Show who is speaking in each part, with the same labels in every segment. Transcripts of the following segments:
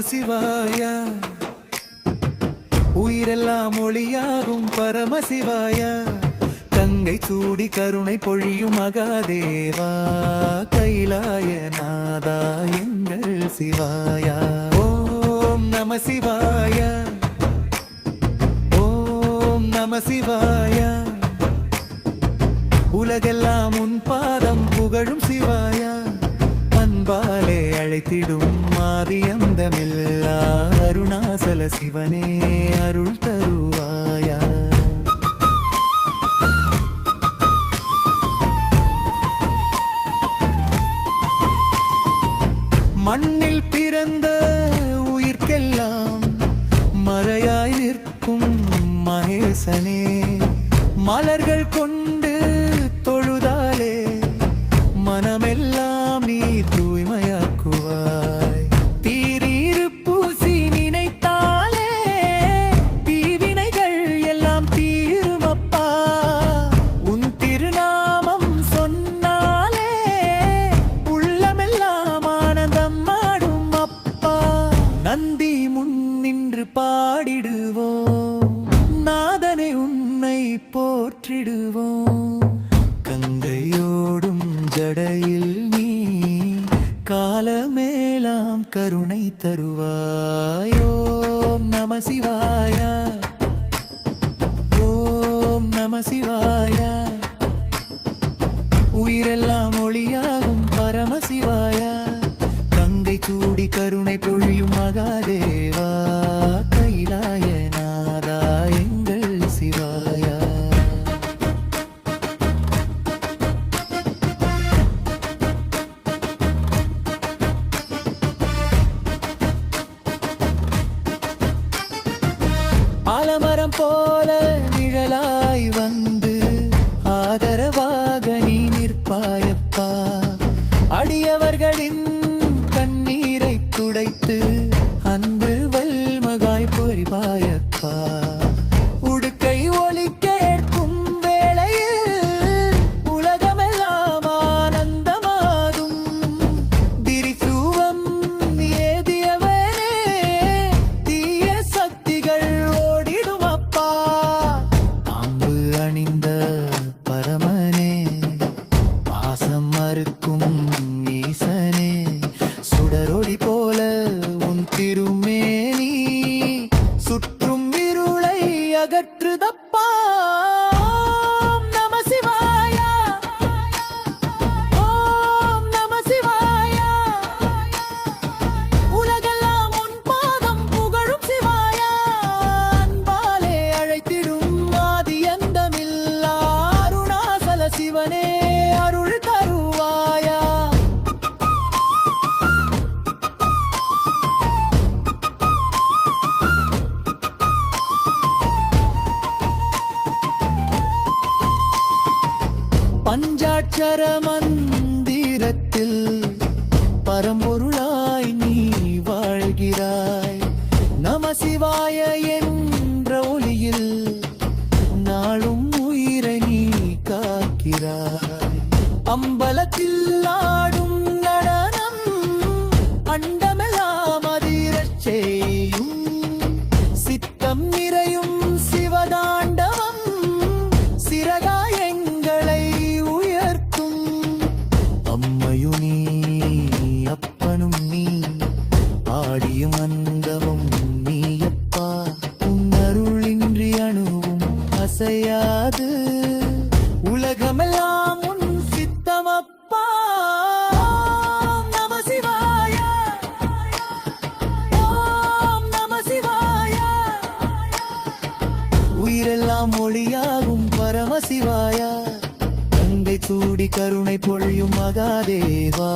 Speaker 1: நமசிவாய. உயிரெல்லாம் ஒளியாகும் பரமசிவாய. கங்கை சூடி கருணை பொழியும் மகாதேவா, கைலாய நாதா எங்கள் சிவாயா. ஓம் நம சிவாய, ஓம் நம சிவாய. உலகெல்லாம் உன் பாதம் புகழும் சிவாயா, அன்பாலே அழைத்திடும் ஆதியந்தமில்லா அருணாசல சிவனே அருள் தருவாயா. மண்ணில் பிறந்த உயிர்க்கெல்லாம் மறையாய் நிற்கும் மகேசனே, மலர்கள் கொண்டு தொழுதாலே மனமெல்லாம் நீ தூய்மையாக்குவாய். தீரீரு பூசி நினைத்தாலே தீவினைகள் எல்லாம் தீருமப்பா. உன் திருநாமம் சொன்னாலே உள்ளமெல்லாம் ஆனந்தம் ஆடும் அப்பா. நந்தி முன் நின்று பாடிடுவோம், நாதனை உன்னை போற்றிடுவோம். கங்கையோடும் ஜடையில் நீ காலமேலாம் கருணை தருவாய். ஓம் நம சிவாய, ஓம் நம சிவாய. உயிரெல்லாம் ஒளியாகும் பரமசிவாய, கங்கை சூடி கருணை பொழியும் மகாதேவா, கைலாய நாதா எங்கள் சிவாயா. ஆலமரம் போல நிழலாய் வந்து ஆதரவாக நீ நிற்பாயப்பா. அடியவர்களின் கண்ணீரை துடைத்து அன்பு வல்மகாய் பொறிவாயப்பா. உடுக்கை ஒலி கேட்கும் வேளையில் உலகமெல்லாம் ஆனந்தமாகும். திரிசூவம் ஏதியவனே, தீய சக்திகள் ஓடிடும் அப்பா. பாம்பு அணிந்த பரமனே, பாசம் மறுக்கும் ஈசனே, சுடரொளி போல உன் திருமேனி சுற்றும் இருளை அகற்றுதப்பா. ஓம் நம சிவாய, ஓம் நம சிவாய. உலகெல்லாம் உன் பாதம் புகழும் சிவாயா, அன்பாலே அழைத்திடும் ஆதியந்தமில்லா அருணாசல சிவனே அருள் தருவாயா. பஞ்சாட்சர மந்திரத்தில் பரம்பொருளாய் நீ வாழ்கிறாய். நம சிவாய என்ற ஒளியில் நாளும் உயிரை நீ காக்கிறாய். அம்பலத்தில் ஆடும் நடனம் அண்டமெல்லாம் அதிரச் செய்யும். சித்தம் நிறையும் சிவதாண்டவம் சிறகாயங்களை உயர்த்தும். அம்மையும் நீ அப்பனும் நீ, ஆடியும் அந்தமும் நீயப்பா. உன் அருளின்றி அணுவும் அசையாது, உலகமெல்லாம் உன் சித்தமப்பா. ஓம் நம சிவாய, ஓம் நம சிவாய. உயிரெல்லாம் ஒளியாகும் பரமசிவாயா, கங்கை சூடி கருணை பொழியும் மகாதேவா,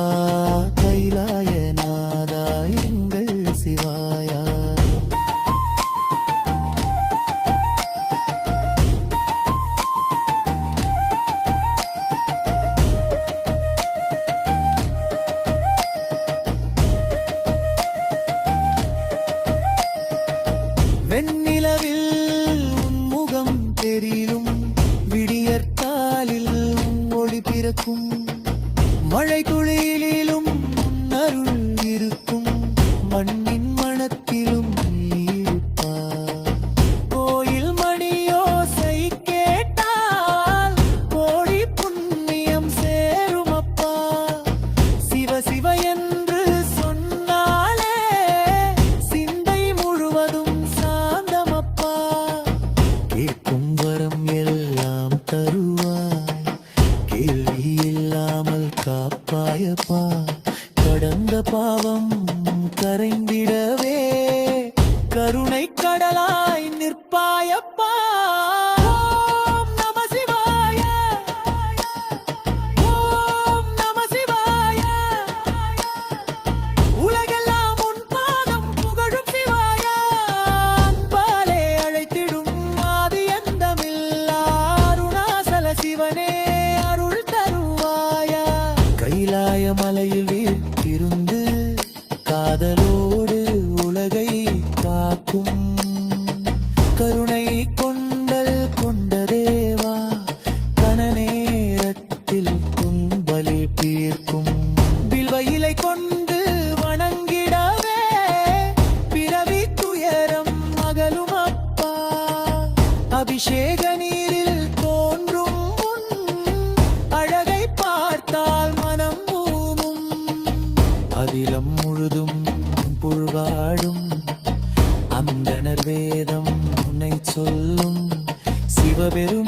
Speaker 1: கைலாய நாதா எங்கள் சிவாயா. வெண்ணிலவில் உன் முகம் தெரியும், விடியற்காலில் உன் ஒளி பிறக்கும். மழை குளிரிலும் அருள் இருக்கும், மண்ணின் மன கருணை கடலாய் நிற்பாயப்பா. ஓம் நம சிவாய, ஓம் நம சிவாய. உலகெல்லாம் உன் பாதம் புகழும் சிவாய. அன்பாலே அழைத்திடும் ஆதி அந்தமில்லா அருணாசல சிவனே அருள் தருவாயா. கைலாய மலையில் வீற்றிருந்து காதலோடு உலகை காக்கும் கருணை கொண்டல் கொண்ட தேவா. கன நேரத்தில் கும்பலி தீர்க்கும் பில்வ இலை கொண்டு வணங்கிடவே பிறவி துயரம் அகலும் அப்பா. அபிஷேக நீரில் தோன்றும் உன் அழகை பார்த்தால் மனம் மூவும். அகிலம் முழுதும் புழ்வாடும் அந்தணர் வேதம் உன்னை சொல்லும் சிவபெரு